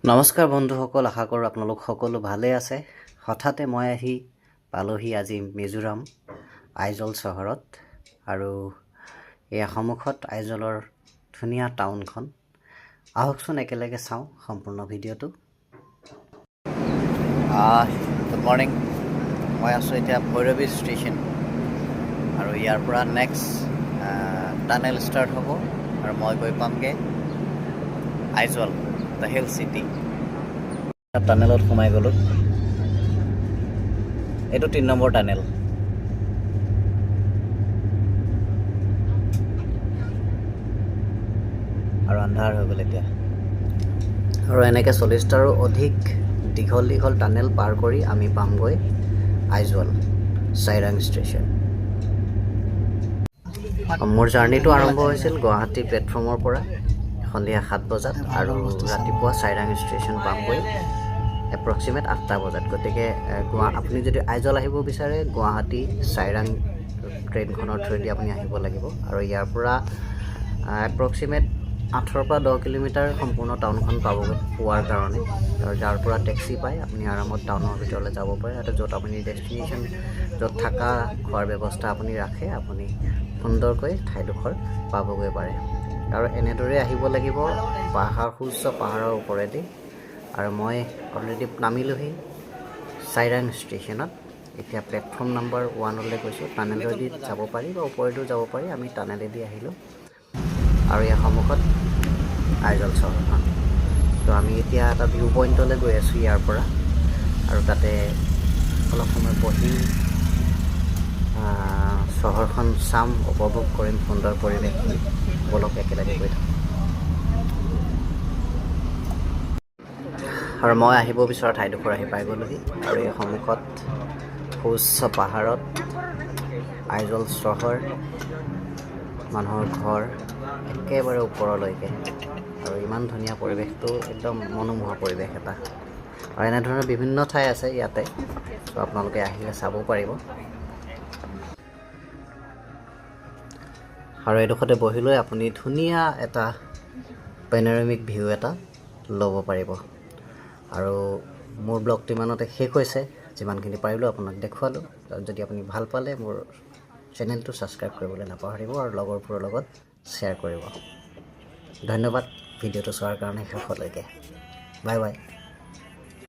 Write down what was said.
নমস্কাৰ বন্ধুসকল, আশা কৰোঁ আপোনালোক সকলো ভালে আছে। হঠাতে মই পালোহি আজি মিজোৰাম আইজল চহৰত, আৰু এই সন্মুখত আইজলৰ ধুনীয়া টাউনখন। আহকচোন একেলগে চাওঁ সম্পূৰ্ণ ভিডিঅ'টো। Good morning. মই আছোঁ এতিয়া ভৈৰৱী ষ্টেচন, আৰু ইয়াৰ পৰা নেক্সট টানেল ষ্টাৰ্ট হ'ব, আৰু মই গৈ পামগৈ আইজল দ্য হিল চিটি। টানেলত সোমাই গ'লোঁ। এইটো 3 নম্বৰ টানেল। আৰু আন্ধাৰ হৈ গ'ল এতিয়া, আৰু এনেকৈ 40টাৰো অধিক দীঘল টানেল পাৰ কৰি আমি পামগৈ আইজল চাইৰাং ষ্টেচন। মোৰ জাৰ্ণিটো আৰম্ভ হৈছিল গুৱাহাটী প্লেটফৰ্মৰ পৰা সন্ধিয়া 7 বজাত, আৰু ৰাতিপুৱা চাইৰাং ষ্টেচন পামগৈ এপ্ৰক্সিমেট 8টা বজাত। গতিকে আপুনি যদি আইজল আহিব বিচাৰে, গুৱাহাটী চাইৰাং ট্ৰেইনখনৰ থ্ৰুৱেদি আপুনি আহিব লাগিব। আৰু ইয়াৰ পৰা এপ্ৰক্সিমেট 8ৰ পৰা 10 কিলোমিটাৰ সম্পূৰ্ণ টাউনখন পোৱাৰ কাৰণে, আৰু যাৰ পৰা টেক্সি পাই আপুনি আৰামত টাউনৰ ভিতৰলৈ যাব পাৰে। আৰু য'ত আপুনি ডেষ্টিনেশ্যন, য'ত থকা খোৱাৰ ব্যৱস্থা আপুনি ৰাখে, আপুনি সুন্দৰকৈ ঠাইডোখৰ পাবগৈ পাৰে। আৰু এনেদৰে আহিব লাগিব সুউচ্চ পাহাৰৰ ওপৰেদি। আৰু মই অলৰেডি নামিলোহি চাইৰাং ষ্টেচনত। এতিয়া প্লেটফৰ্ম নম্বৰ 1লৈ গৈছোঁ। টানেলেদি যাব পাৰি বা ওপৰেদিও যাব পাৰি। আমি টানেলেদি আহিলোঁ, আৰু ইয়াৰ সন্মুখত আইজল চহৰখন। তো আমি এতিয়া এটা ভিউ পইণ্টলৈ গৈ আছোঁ ইয়াৰ পৰা, আৰু তাতে অলপ সময় বহি চহৰখন চাম, উপভোগ কৰিম সুন্দৰ পৰিৱেশখিনি। বলক একেলগে গৈ থাকোঁ। আৰু মই আহিব বিচৰা ঠাইডোখৰ আহি পাই গ'লোহি, আৰু এই সন্মুখত সুউচ্চ পাহাৰত আইজল চহৰ, মানুহৰ ঘৰ একেবাৰে ওপৰলৈকে, আৰু ইমান ধুনীয়া পৰিৱেশটো, একদম মনোমোহা পৰিৱেশ এটা। আৰু এনেধৰণৰ বিভিন্ন ঠাই আছে ইয়াতে, চ' আপোনালোকে আহিলে চাব পাৰিব। আৰু এইডোখৰতে বহি লৈ আপুনি ধুনীয়া এটা পেনোৰামিক ভিউ এটা ল'ব পাৰিব। আৰু মোৰ ব্লগটো ইমানতে শেষ হৈছে। যিমানখিনি পাৰিলোঁ আপোনাক দেখুৱালোঁ। যদি আপুনি ভাল পালে মোৰ চেনেলটো ছাবস্ক্ৰাইব কৰিবলৈ নাপাহৰিব, আৰু লগৰবোৰৰ লগত শ্বেয়াৰ কৰিব। ধন্যবাদ ভিডিঅ'টো চোৱাৰ কাৰণে শেষলৈকে। Bye bye.